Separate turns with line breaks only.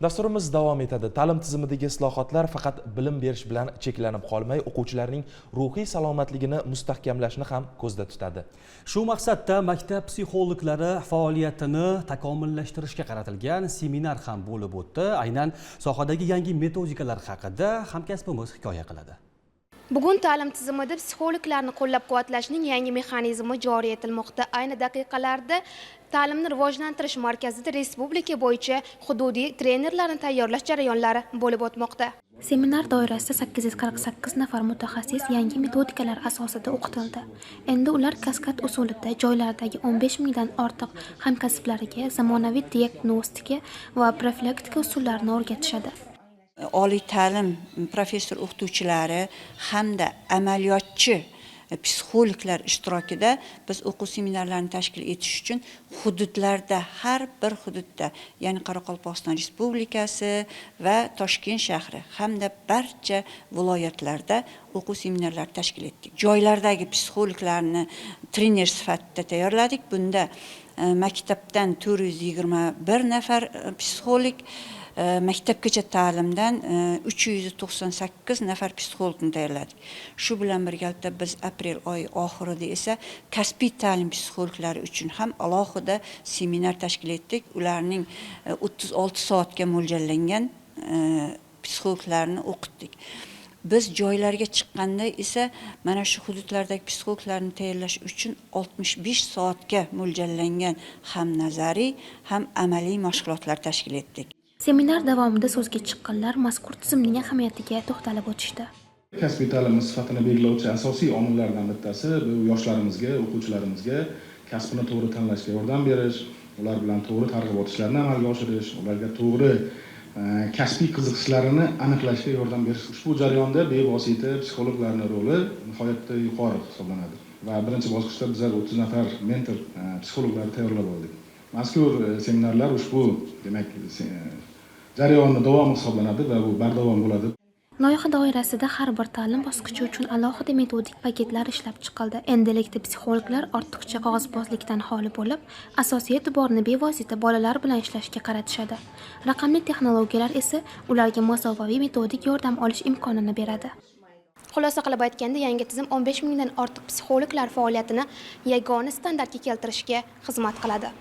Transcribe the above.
Dasturimiz davom etadi. Ta'lim tizimidagi islohotlar faqat bilim berish bilan cheklanib qolmay, o'quvchilarning ruhiy salomatligini mustahkamlashni ham ko'zda tutadi.
Shu maqsadda maktab psixologlari faoliyatini takomillashtirishga qaratilgan seminar ham bo'lib o'tdi. Aynan sohadagi yangi metodikalar haqida hamkasbimiz hikoya qiladi.
Bugun ta'lim tizimida psixologlarni qo'llab-quvvatlashning yangi mexanizmi joriy etilmoqda. Ayni daqiqalarda Ta'limni rivojlantirish markazida respublika bo'yicha hududiy trenerlarni tayyorlash jarayonlari bo'lib o'tmoqda.
Seminar doirasida 848 nafar mutaxassis yangi metodikalar asosida o'qitildi. Endi ular kaskad usulida joylardagi 15 mingdan ortiq hamkasblariga zamonaviy diagnostika va profilaktika usullarini o'rgatishadi.
Oliy ta'lim professor o'qituvchilari hamda amaliyotchi psixologlar ishtirokida biz o'quv seminarlarini tashkil etish uchun hududlarda har bir hududda, ya'ni Qoraqalpog'iston Respublikasi va Toshkent shahri hamda barcha viloyatlarda o'quv seminarlar tashkil etdik. Joylardagi psixologlarni trener sifatida tayyorladik. Bunda maktabdan 421 nafar psixolog, maktabgacha ta'limdan 398 nafar psixologni tayyorladik. Shu bilan birgalikda biz aprel oyi oxirida esa kasbiy ta'lim psixologlari uchun ham alohida seminar tashkil etdik. Ularning 36 soatga mo'ljallangan psixologlarni o'qitdik. Biz joylarga chiqqanda esa mana shu hududlardagi psixologlarni tayyorlash uchun 65 soatga mo'ljallangan ham nazariy, ham amaliy mashg'ulotlar tashkil etdik.
Seminar davomida so'zga chiqqanlar mazkur tizimning ahamiyatiga to'xtalib o'tishdi.
Kasbiy ta'lim sifatini belgilovchi asosiy omillardan bittasi bu yoshlarimizga, o'quvchilarimizga kasbini to'g'ri tanlashga yordam berish, ular bilan to'g'ri targ'ibot ishlarini amalga oshirish, ularga to'g'ri kasbiy qiziqishlarini aniqlashga yordam berish. Ushbu jarayonda bevosita psixologlarning roli nihoyatda yuqori hisoblanadi. Va birinchi bosqichda bizlar 30 nafar mentor psixologlarni tayyorlab oldik. Mazkur seminarlar ushbu demak jarayonni davomi hisoblanadi va bu bardavom bo'ladi.
Loyiha doirasida har bir ta'lim bosqichi uchun alohida metodik paketlar ishlab chiqildi. Endilikda psixologlar ortiqcha qog'ozbozlikdan xoli bo'lib, asosiy e'tiborni bevosita bolalar bilan ishlashga qaratishadi. Raqamli texnologiyalar esa ularga masofaviy metodik yordam olish imkonini beradi.
Xulosa qilib aytganda, yangi tizim 15 mingdan ortiq psixologlar faoliyatini yagona standartga keltirishga xizmat qiladi.